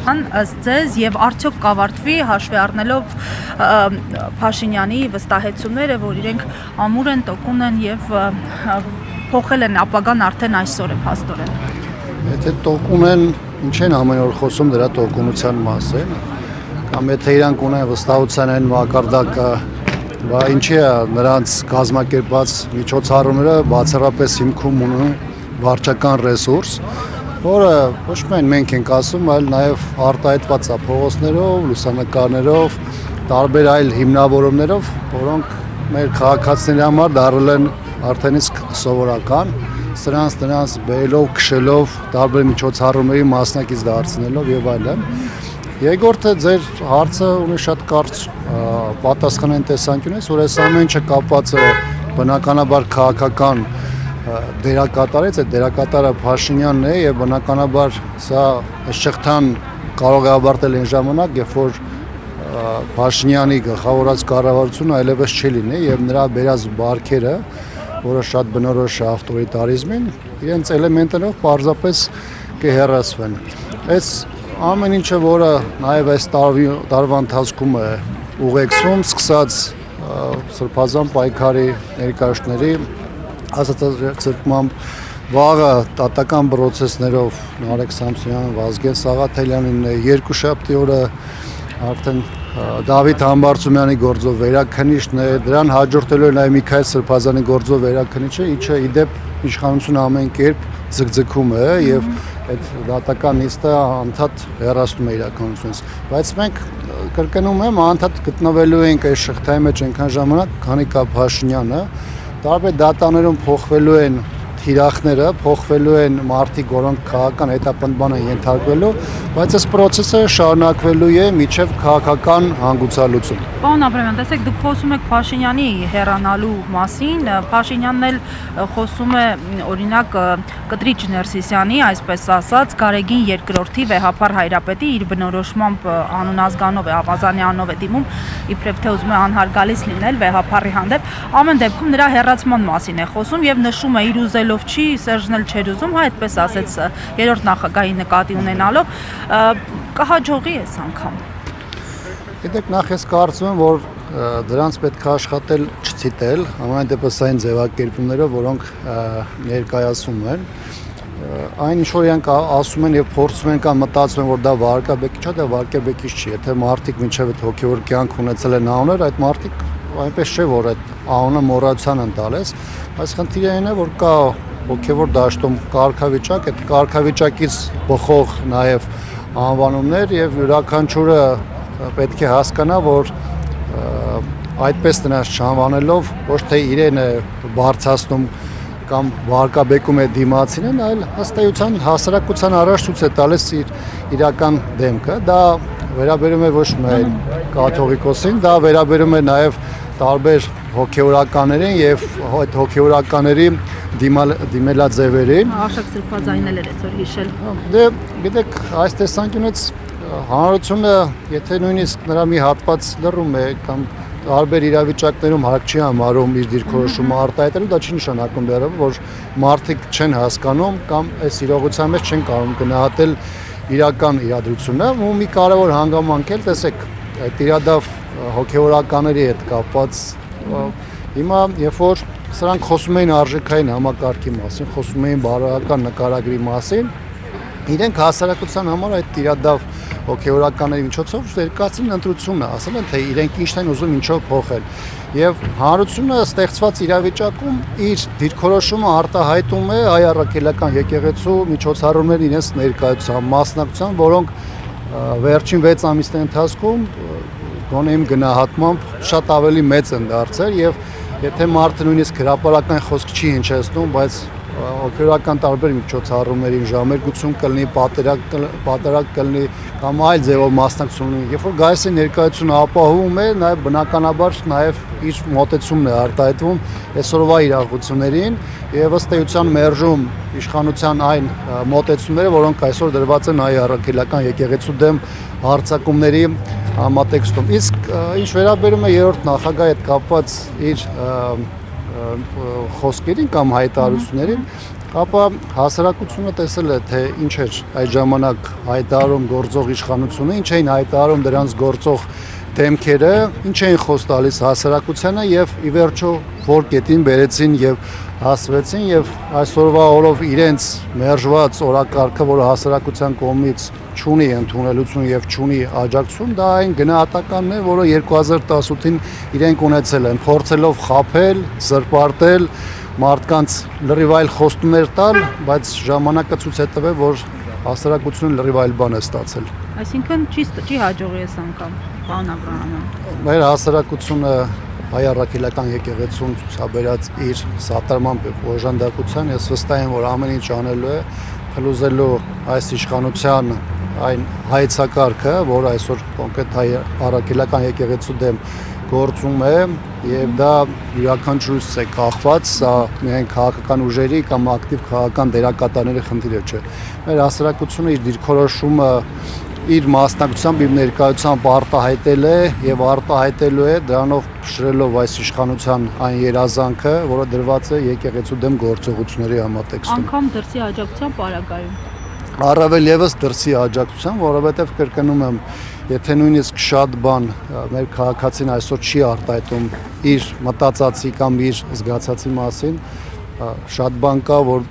Ըստ ձեզ եւ արդյոք կավարտվի հաշվի առնելով Փաշինյանի վստահեցումները, որ իրենք ամուր են, տոկուն են եւ փոխել են ապագան արդեն այսօր է փաստորեն։ Եթե տոկուն են, ինչ են ամեն օր խոսում դրա տոկունության մասին, կամ եթե իրանք ունեն վստահության այն մակարդակը, բա ինչի է նրանց կազմակերպված միջոցառումները բացառապես հիմքում ունեն վարչական ռեսուրս, որը ոչ միայն մենք ենք ասում, այլ նաև արտահայտված է փողոցներով, լուսանկարներով, տարբեր այլ հիմնավորումներով, որոնք մեր քաղաքացիների համար դառել են արդեն իսկ սովորական, սրանց բերելով, քշելով, տարբեր միջոցառումների մասնակից դարձնելով եւ այլն։ Երկրորդը ձեր հարցը ունի շատ կարճ պատասխանային տեսանկյունից, որ այս ամեն ինչը կապված է բնականաբար քաղաքական դերակատարից, այդ դերակատարը Փաշինյանն է եւ բնականաբար սա այս շղթան կարող է ավարտել այն ժամանակ, երբ որ Փաշինյանի գլխավորած կառավարությունը այլևս չի լինի եւ նրա բերած բարքերը, որը շատ բնորոշ է ավտորիտարիզմին, իրենց էլեմենտներով պարզապես կհեռացվեն։ Այս ամեն ինչը, որը նաեւ այս տարվա ընթացքում է ուղեկցում, սկսած սրբազան պայքարի ներկայացների ասացածրկմամբ վաղը տատական պրոցեսներով Նարեկ Սամսոնյանը, Վազգեն Սաղաթելյանին երկուշաբթի օրը արդեն Դավիթ Համբարձումյանի գործով վերաքննիչն է, դրան հաջորդելու է նաև Միքայել Սրբազանի գործով վերաքննիչը, ինչը իդեպ իշխանությունը ամեն կերպ ձգձգում է եւ այդ դատական նիստը անդադ հեռացնում է իրականությունից, բայց մենք կրկնում եմ, անդադ գտնվելու ենք այս շղթայի մեջ այնքան ժամանակ, քանի կա Փաշինյանը, տարբեր դատաներում փոխվելու են թիրախները, փոխվելու են մարդիկ, որոնք քաղաքական հետապնդման են ենթարկվելու, բայց այս process-ը շարունակվելու է մինչև քաղաքական հանգուցալուծում։ Պարոն Աբրամյան, տեսեք, դուք խոսում եք Փաշինյանի հեռանալու մասին, Փաշինյանն էլ խոսում է օրինակ Կտրիչ Ներսիսյանի, այսպես ասած, Գարեգին II-ի վեհափառ հայրապետի իր բնորոշմամբ անունազգանով է, Ավազանի անունով է դիմում, իբրև թե ուզում է անհարգալից լինել վեհափառի հանդեպ, ամեն դեպքում նրա հեռացման մասին է խոսում եւ նշում է իր ուզելով չի, Սերժն էլ չէր ուզում, հա այդպես ասեց երրորդ նախագահի նկատի ունենալով, կհաջողի այս անգամ։ Գիտեք, նախ ես կարծում եմ, որ դրանց պետք է աշխատել չցիտել, ամեն դեպս այն ձևակերպումներով, որոնք ներկայացում են, այն ինչ որ իրանք ասում են եւ փորձում են կամ մտածում են, որ դա վարկաբեկիչ է, դա վարկաբեկիչ չի, եթե մարդիկ մինչեւ այդ հոգեվոր կյանք ունեցել են անուններ, այդ մարդիկ այնպես չէ, որ այդ անունը մոռացան են տալիս, բայց խնդիրը այն է, որ կա հոգեվոր դաշտում կարգավիճակ, այդ կարգավիճակից բխող նաեւ անվանումներ եւ յուրաքանչյուրը պետք է հասկանա, որ այդպես նրանց չանվանելով ոչ թե իրեն է բարձրացնում կամ վարկաբեկում է դիմացին, այլ ըստ հասարակության առաջ ցույց է տալիս իր իրական դեմքը, դա վերաբերում է ոչ միայն կաթողիկոսին, դա վերաբերում է նաեւ տարբեր հոգեորականներին եւ այդ հոգեորականների դիմելաձևերին։ Արշակ Սրբազանին էլ էր այսօր հիշել։ Դե գիտեք, այս տեսանկյունից հանրությունը, եթե նույնիսկ նրա մի հատված լռում է կամ տարբեր իրավիճակներում հարկ չի համարում իր դիրքորոշումը արտահայտելու, դա չի նշանակում դեռևս, որ մարդիկ չեն հասկանում կամ այս իրողության մեջ չեն կարող գնահատել իրական իրադրությունը, ու մի կարևոր հանգամանք էլ տեսեք, այդ իրադավ հոգեորականների հետ կապված հիմա երբ որ սրանք խոսում էին արժեքային համակարգի մասին, խոսում էին բարոյական նկարագրի մասին, իրենք հասարակության համար այդ իրադավ հոգեորականների միջոցով ներկայացրին ընտրությունը, ասել են թե իրենք ինչն են ուզում ինչով փոխել եւ հանրությունը ստեղծված իրավիճակում իր դիրքորոշումը արտահայտում է հայ առաքելական եկեղեցու միջոցառումների իրենց ներկայացության մասնակցության, որոնք վերջին 6 ամիսների ընթացքում գոնե իմ գնահատմամբ շատ ավելի մեծ են դարձել եւ եթե մարդը նույնիսկ հրապարական խոսք չի հնչեցնում, բայց հոգեորական տարբեր միջոցառումներին ժամերգություն կլինի, պատերակ կլինի կամ այլ ձևով մասնակցություն ունի, երբ որ գայսի ներկայությունը ապահովում է, նաեւ բնականաբար նաեւ իր մոտեցումն է արտահայտվում այսօրվա իրողություններին եւ ըստ էության մերժում իշխանության այն մոտեցումները, որոնք այսօր դրված են հայ առաքելական եկեղեցու դեմ հարձակումների համատեքստում։ Իսկ ինչ վերաբերում է երրորդ նախագահի հետ կապված իր խոսքերին կամ հայտարարություններին, ապա հասարակությունը տեսել է, թե ինչ էր այդ ժամանակ հայտարարում գործող իշխանությունը, ինչ էին հայտարարում դրանց գործող դեմքերը, ինչ էին խոս տալիս հասարակությանը եւ ի վերջո որ կետին բերեցին եւ հասվեցին եւ այսօրվա օրով իրենց մերժված օրակարգը, որը հասարակության կողմից չունի ընդունելություն եւ չունի աջակցություն, դա այն գնահատականն է, որը 2018-ին իրենք ունեցել են, փորձելով խաբել, զրպարտել, մարդկանց լրիվ այլ խոստումներ տալ, բայց ժամանակը ցույց է տվել, որ հասարակությունը լրիվ այլ բան է ստացել։ Այսինքն չի հաջողի այս անգամ, պարոն Աբրահամյան։ Մեր հասարակությունը հայ առաքելական եկեղեցուն ցուցաբերած իր սատարմամբ եւ օժանդակության, ես վստահ եմ, որ ամեն ինչ անելու է փլուզելու այս իշխանության այն հայեցակարգը, որ այսօր կոնկրետ հայ առաքելական եկեղեցու դեմ գործում է եւ դա յուրաքանչյուրից է կախված, սա միայն քաղաքական ուժերի կամ ակտիվ քաղաքական դերակատարների խնդիրը չէ։ Մեր հասարակությունը իր դիրքորոշումը իր մասնակցությամբ իր ներկայությամբ արտահայտել է եւ արտահայտելու է դրանով շրելով այս իշխանության այն երազանքը, որը դրված է եկեղեցու դեմ գործողությունների համատեքստում։ Անկամ դրսի աջակցության պարագայում։ Առավել եւս դրսի աջակցության, որովհետեւ կրկնում եմ, եթե նույնիսկ շատ բան մեր քաղաքացին այսօր չի արտահայտում իր մտածածի կամ իր զգացածի մասին, շատ բան կա, որ